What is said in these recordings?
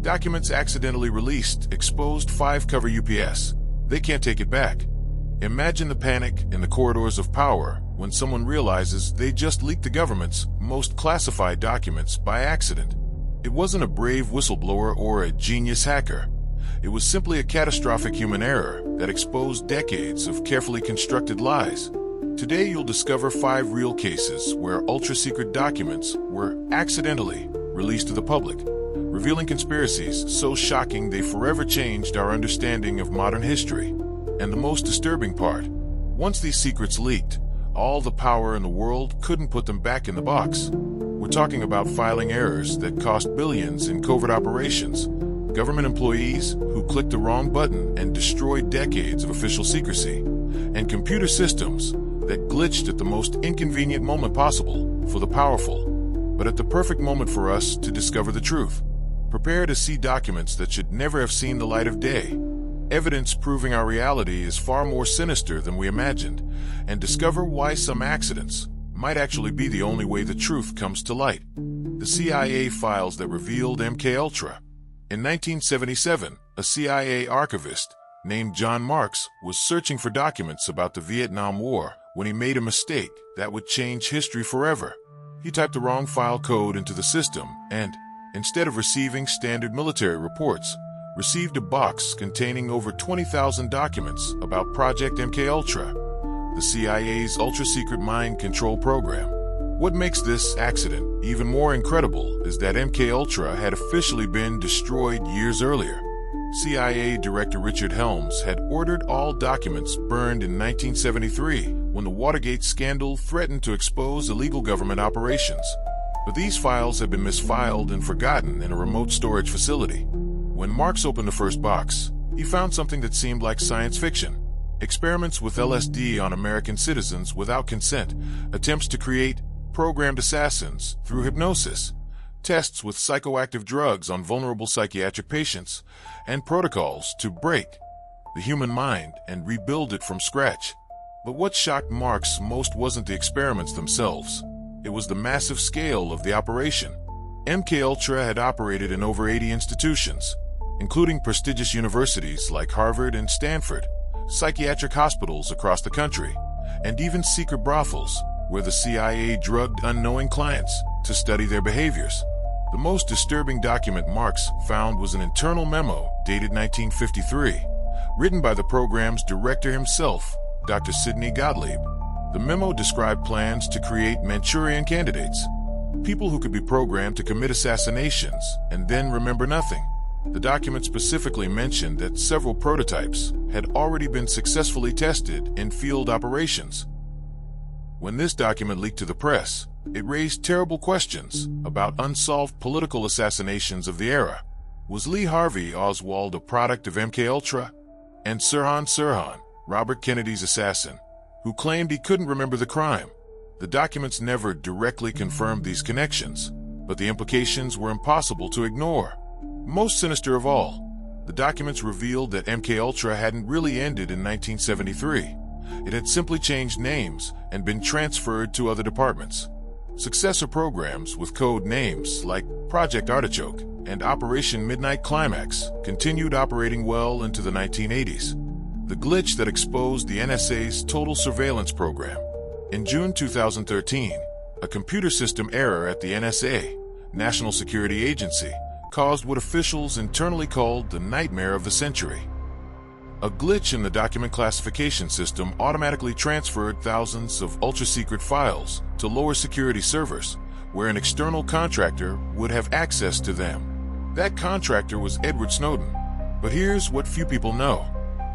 Documents accidentally released exposed 5-cover UPS. They can't take it back. Imagine the panic in the corridors of power when someone realizes they just leaked the government's most classified documents by accident. It wasn't a brave whistleblower or a genius hacker. It was simply a catastrophic human error that exposed decades of carefully constructed lies. Today you'll discover 5 real cases where ultra-secret documents were accidentally released to the public, revealing conspiracies so shocking they forever changed our understanding of modern history. And the most disturbing part, once these secrets leaked, all the power in the world couldn't put them back in the box. We're talking about filing errors that cost billions in covert operations, government employees who clicked the wrong button and destroyed decades of official secrecy, and computer systems that glitched at the most inconvenient moment possible for the powerful, but at the perfect moment for us to discover the truth. Prepare to see documents that should never have seen the light of day, evidence proving our reality is far more sinister than we imagined, and discover why some accidents might actually be the only way the truth comes to light. The CIA files that revealed MKUltra. In 1977, a CIA archivist named John Marks was searching for documents about the Vietnam War when he made a mistake that would change history forever. He typed the wrong file code into the system and, instead of receiving standard military reports, received a box containing over 20,000 documents about Project MKUltra, the CIA's ultra-secret mind control program. What makes this accident even more incredible is that MKUltra had officially been destroyed years earlier. CIA Director Richard Helms had ordered all documents burned in 1973 when the Watergate scandal threatened to expose illegal government operations. But these files had been misfiled and forgotten in a remote storage facility. When Marks opened the first box, he found something that seemed like science fiction. Experiments with LSD on American citizens without consent, attempts to create programmed assassins through hypnosis, tests with psychoactive drugs on vulnerable psychiatric patients, and protocols to break the human mind and rebuild it from scratch. But what shocked Marks most wasn't the experiments themselves. It was the massive scale of the operation. MKUltra had operated in over 80 institutions, including prestigious universities like Harvard and Stanford, psychiatric hospitals across the country, and even secret brothels where the CIA drugged unknowing clients to study their behaviors. The most disturbing document Marks found was an internal memo dated 1953, written by the program's director himself, Dr. Sidney Gottlieb. The memo described plans to create Manchurian Candidates, people who could be programmed to commit assassinations and then remember nothing. The document specifically mentioned that several prototypes had already been successfully tested in field operations. When this document leaked to the press, it raised terrible questions about unsolved political assassinations of the era. Was Lee Harvey Oswald a product of MKUltra? And Sirhan, Robert Kennedy's assassin, who claimed he couldn't remember the crime? The documents never directly confirmed these connections, but the implications were impossible to ignore. Most sinister of all, the documents revealed that MKUltra hadn't really ended in 1973. It had simply changed names and been transferred to other departments. Successor programs with code names like Project Artichoke and Operation Midnight Climax continued operating well into the 1980s. The glitch that exposed the NSA's total surveillance program. In June 2013, a computer system error at the NSA, National Security Agency, caused what officials internally called the nightmare of the century. A glitch in the document classification system automatically transferred thousands of ultra-secret files to lower security servers, where an external contractor would have access to them. That contractor was Edward Snowden. But here's what few people know.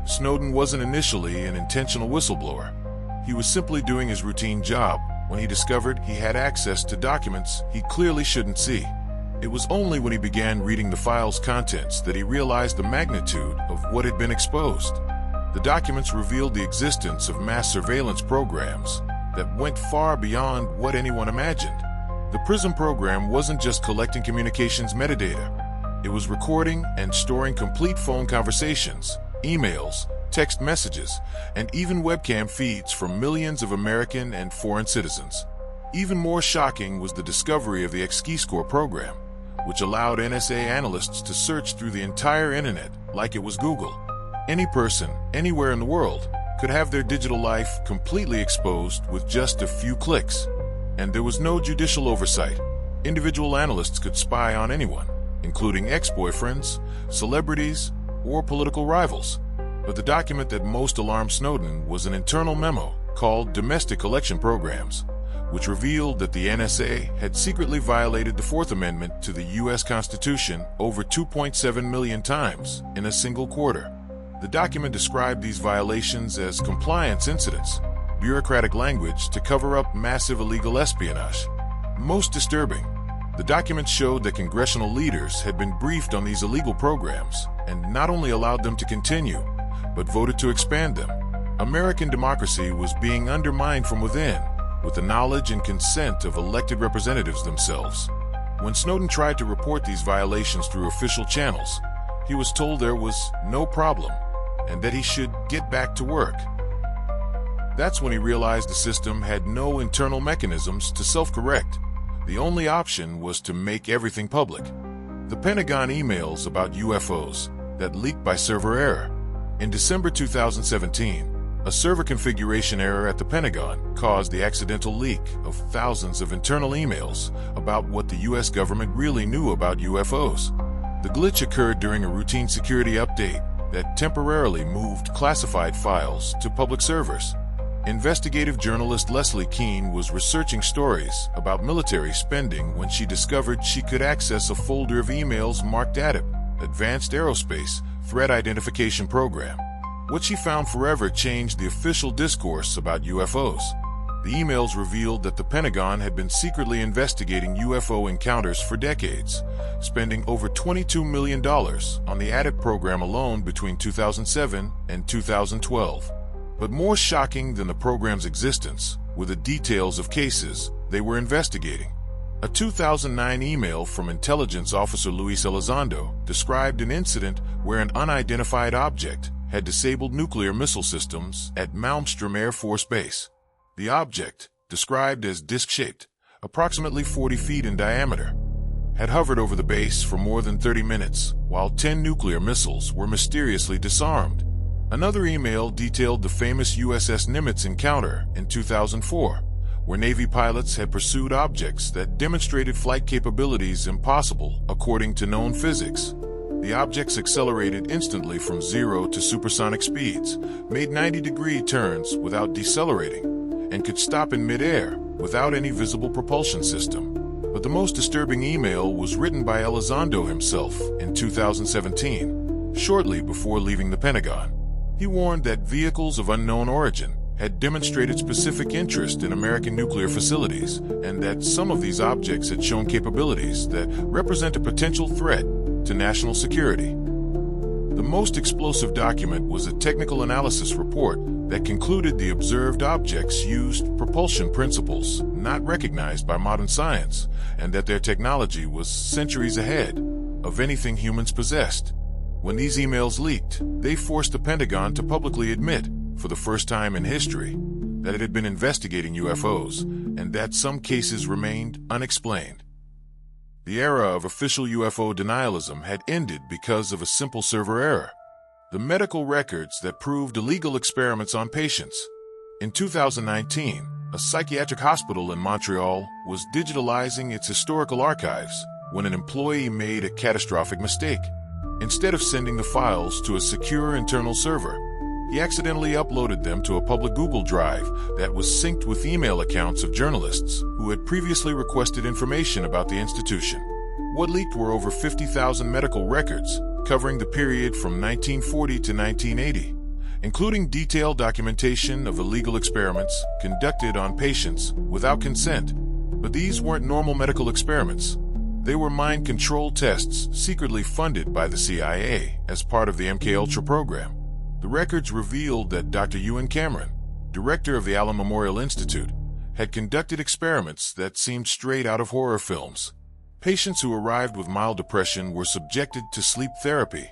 Snowden wasn't initially an intentional whistleblower. He was simply doing his routine job when he discovered he had access to documents he clearly shouldn't see. It was only when he began reading the file's contents that he realized the magnitude of what had been exposed. The documents revealed the existence of mass surveillance programs that went far beyond what anyone imagined. The PRISM program wasn't just collecting communications metadata. It was recording and storing complete phone conversations, emails, text messages, and even webcam feeds from millions of American and foreign citizens. Even more shocking was the discovery of the XKeyscore program, which allowed NSA analysts to search through the entire internet like it was Google. Any person, anywhere in the world, could have their digital life completely exposed with just a few clicks. And there was no judicial oversight. Individual analysts could spy on anyone, including ex-boyfriends, celebrities, or political rivals. But the document that most alarmed Snowden was an internal memo called Domestic Collection Programs, which revealed that the NSA had secretly violated the Fourth Amendment to the U.S. Constitution over 2.7 million times in a single quarter. The document described these violations as compliance incidents, bureaucratic language to cover up massive illegal espionage. Most disturbing, the document showed that congressional leaders had been briefed on these illegal programs and not only allowed them to continue, but voted to expand them. American democracy was being undermined from within, with the knowledge and consent of elected representatives themselves. When Snowden tried to report these violations through official channels, he was told there was no problem and that he should get back to work. That's when he realized the system had no internal mechanisms to self-correct. The only option was to make everything public. The Pentagon emails about UFOs that leaked by server error. In December 2017, a server configuration error at the Pentagon caused the accidental leak of thousands of internal emails about what the U.S. government really knew about UFOs. The glitch occurred during a routine security update that temporarily moved classified files to public servers. Investigative journalist Leslie Keane was researching stories about military spending when she discovered she could access a folder of emails marked ATIP, Advanced Aerospace Threat Identification Program. What she found forever changed the official discourse about UFOs. The emails revealed that the Pentagon had been secretly investigating UFO encounters for decades, spending over $22 million on the ATIP program alone between 2007 and 2012. But more shocking than the program's existence were the details of cases they were investigating. A 2009 email from intelligence officer Luis Elizondo described an incident where an unidentified object had disabled nuclear missile systems at Malmstrom Air Force Base. The object, described as disc-shaped, approximately 40 feet in diameter, had hovered over the base for more than 30 minutes, while 10 nuclear missiles were mysteriously disarmed. Another email detailed the famous USS Nimitz encounter in 2004, where Navy pilots had pursued objects that demonstrated flight capabilities impossible according to known physics. The objects accelerated instantly from 0 to supersonic speeds, made 90-degree turns without decelerating, and could stop in mid-air without any visible propulsion system. But the most disturbing email was written by Elizondo himself in 2017, shortly before leaving the Pentagon. He warned that vehicles of unknown origin had demonstrated specific interest in American nuclear facilities, and that some of these objects had shown capabilities that represent a potential threat to national security. The most explosive document was a technical analysis report that concluded the observed objects used propulsion principles not recognized by modern science, and that their technology was centuries ahead of anything humans possessed. When these emails leaked, they forced the Pentagon to publicly admit, for the first time in history, that it had been investigating UFOs, and that some cases remained unexplained. The era of official UFO denialism had ended because of a simple server error: the medical records that proved illegal experiments on patients. In 2019, a psychiatric hospital in Montreal was digitalizing its historical archives when an employee made a catastrophic mistake. Instead of sending the files to a secure internal server, he accidentally uploaded them to a public Google Drive that was synced with email accounts of journalists who had previously requested information about the institution. What leaked were over 50,000 medical records covering the period from 1940 to 1980, including detailed documentation of illegal experiments conducted on patients without consent. But these weren't normal medical experiments. They were mind control tests secretly funded by the CIA as part of the MKUltra program. The records revealed that Dr. Ewan Cameron, director of the Allen Memorial Institute, had conducted experiments that seemed straight out of horror films. Patients who arrived with mild depression were subjected to sleep therapy,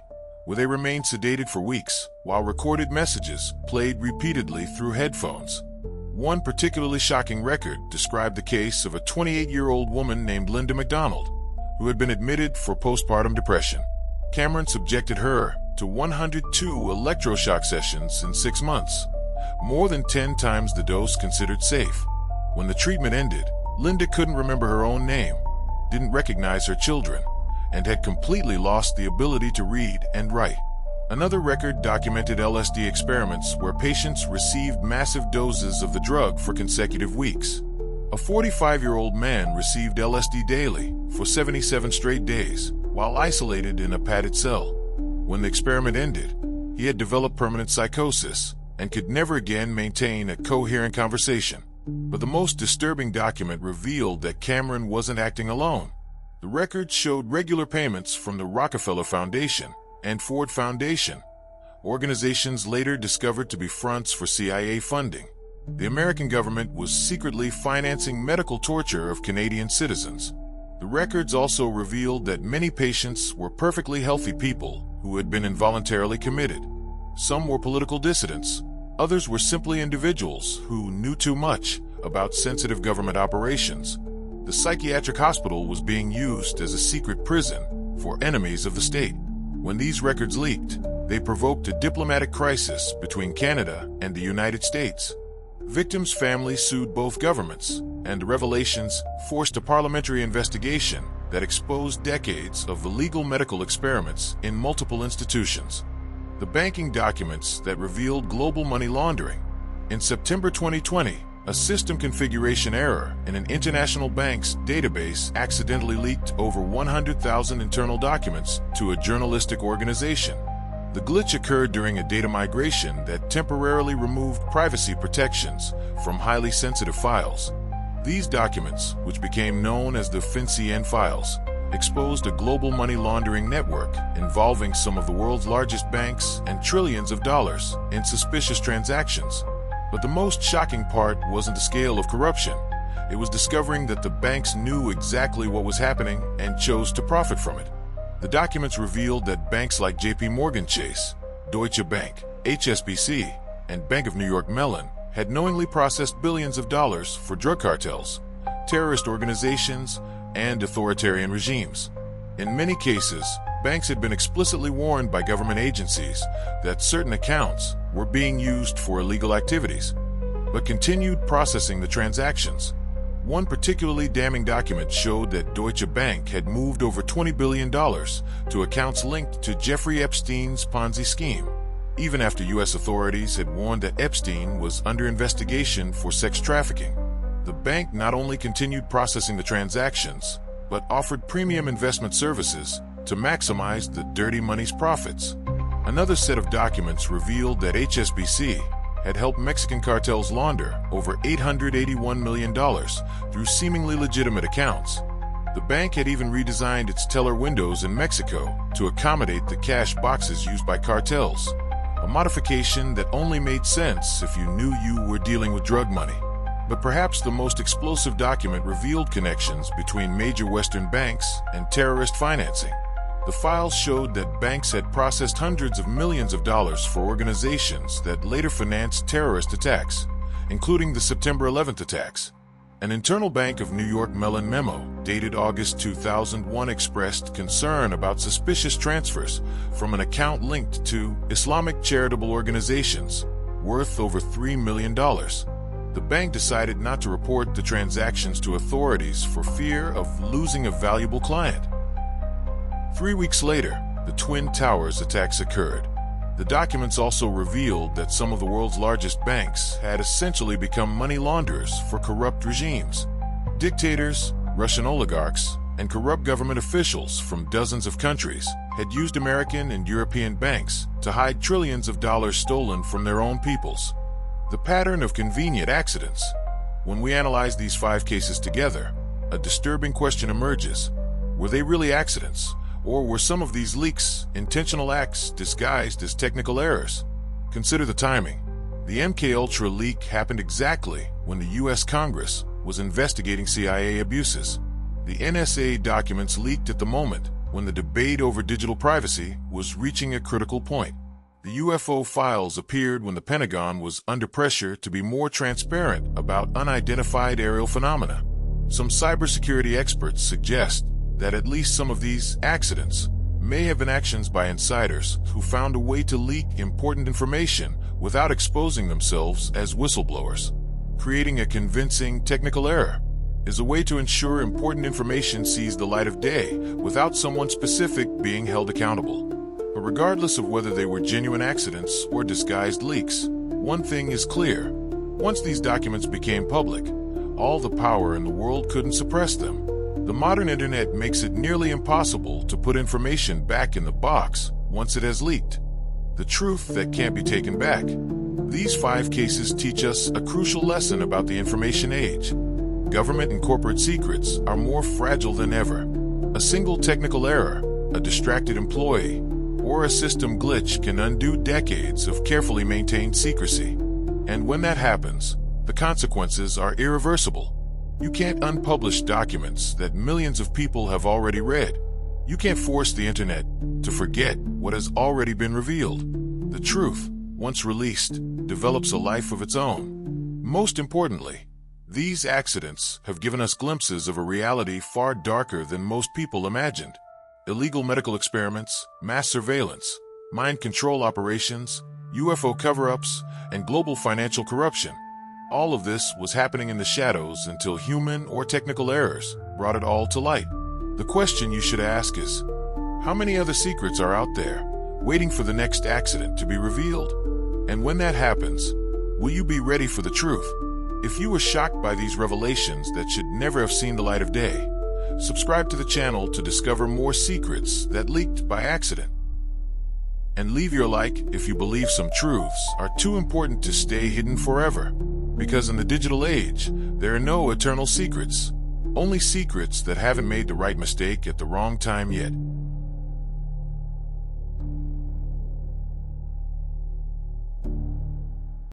where they remained sedated for weeks, while recorded messages played repeatedly through headphones. One particularly shocking record described the case of a 28-year-old woman named Linda McDonald, who had been admitted for postpartum depression. Cameron subjected her to 102 electroshock sessions in 6 months, more than 10 times the dose considered safe. When the treatment ended, Linda couldn't remember her own name, didn't recognize her children, and had completely lost the ability to read and write. Another record documented LSD experiments where patients received massive doses of the drug for consecutive weeks. A 45-year-old man received LSD daily for 77 straight days while isolated in a padded cell. When the experiment ended, he had developed permanent psychosis and could never again maintain a coherent conversation. But the most disturbing document revealed that Cameron wasn't acting alone. The records showed regular payments from the Rockefeller Foundation and Ford Foundation, organizations later discovered to be fronts for CIA funding. The American government was secretly financing medical torture of Canadian citizens. The records also revealed that many patients were perfectly healthy people who had been involuntarily committed. Some were political dissidents. Others were simply individuals who knew too much about sensitive government operations. The psychiatric hospital was being used as a secret prison for enemies of the state. When these records leaked, they provoked a diplomatic crisis between Canada and the United States. Victims' families sued both governments, and the revelations forced a parliamentary investigation that exposed decades of illegal medical experiments in multiple institutions. The banking documents that revealed global money laundering. In September 2020, a system configuration error in an international bank's database accidentally leaked over 100,000 internal documents to a journalistic organization. The glitch occurred during a data migration that temporarily removed privacy protections from highly sensitive files. These documents, which became known as the FinCEN files, exposed a global money laundering network involving some of the world's largest banks and trillions of dollars in suspicious transactions. But the most shocking part wasn't the scale of corruption. It was discovering that the banks knew exactly what was happening and chose to profit from it. The documents revealed that banks like JP Chase, Deutsche Bank, HSBC, and Bank of New York Mellon had knowingly processed billions of dollars for drug cartels, terrorist organizations, and authoritarian regimes. In many cases, banks had been explicitly warned by government agencies that certain accounts were being used for illegal activities, but continued processing the transactions. One particularly damning document showed that Deutsche Bank had moved over $20 billion to accounts linked to Jeffrey Epstein's Ponzi scheme, even after U.S. authorities had warned that Epstein was under investigation for sex trafficking. The bank not only continued processing the transactions, but offered premium investment services to maximize the dirty money's profits. Another set of documents revealed that HSBC had helped Mexican cartels launder over $881 million through seemingly legitimate accounts. The bank had even redesigned its teller windows in Mexico to accommodate the cash boxes used by cartels, a modification that only made sense if you knew you were dealing with drug money. But perhaps the most explosive document revealed connections between major Western banks and terrorist financing. The files showed that banks had processed hundreds of millions of dollars for organizations that later financed terrorist attacks, including the September 11th attacks. An internal Bank of New York Mellon memo dated August 2001 expressed concern about suspicious transfers from an account linked to Islamic charitable organizations worth over $3 million. The bank decided not to report the transactions to authorities for fear of losing a valuable client. 3 weeks later, the Twin Towers attacks occurred. The documents also revealed that some of the world's largest banks had essentially become money launderers for corrupt regimes. Dictators, Russian oligarchs, and corrupt government officials from dozens of countries had used American and European banks to hide trillions of dollars stolen from their own peoples. The pattern of convenient accidents. When we analyze these 5 cases together, a disturbing question emerges. Were they really accidents? Or were some of these leaks intentional acts disguised as technical errors? Consider the timing. The MKUltra leak happened exactly when the U.S. Congress was investigating CIA abuses. The NSA documents leaked at the moment when the debate over digital privacy was reaching a critical point. The UFO files appeared when the Pentagon was under pressure to be more transparent about unidentified aerial phenomena. Some cybersecurity experts suggest that at least some of these accidents may have been actions by insiders who found a way to leak important information without exposing themselves as whistleblowers. Creating a convincing technical error is a way to ensure important information sees the light of day without someone specific being held accountable. But regardless of whether they were genuine accidents or disguised leaks, one thing is clear. Once these documents became public, all the power in the world couldn't suppress them. The modern internet makes it nearly impossible to put information back in the box once it has leaked. The truth that can't be taken back. These 5 cases teach us a crucial lesson about the information age. Government and corporate secrets are more fragile than ever. A single technical error, a distracted employee, or a system glitch can undo decades of carefully maintained secrecy. And when that happens, the consequences are irreversible. You can't unpublish documents that millions of people have already read. You can't force the internet to forget what has already been revealed. The truth, once released, develops a life of its own. Most importantly, these accidents have given us glimpses of a reality far darker than most people imagined. Illegal medical experiments, mass surveillance, mind control operations, UFO cover-ups, and global financial corruption. All of this was happening in the shadows until human or technical errors brought it all to light. The question you should ask is, how many other secrets are out there, waiting for the next accident to be revealed? And when that happens, will you be ready for the truth? If you were shocked by these revelations that should never have seen the light of day, subscribe to the channel to discover more secrets that leaked by accident. And leave your like if you believe some truths are too important to stay hidden forever. Because in the digital age, there are no eternal secrets. Only secrets that haven't made the right mistake at the wrong time yet.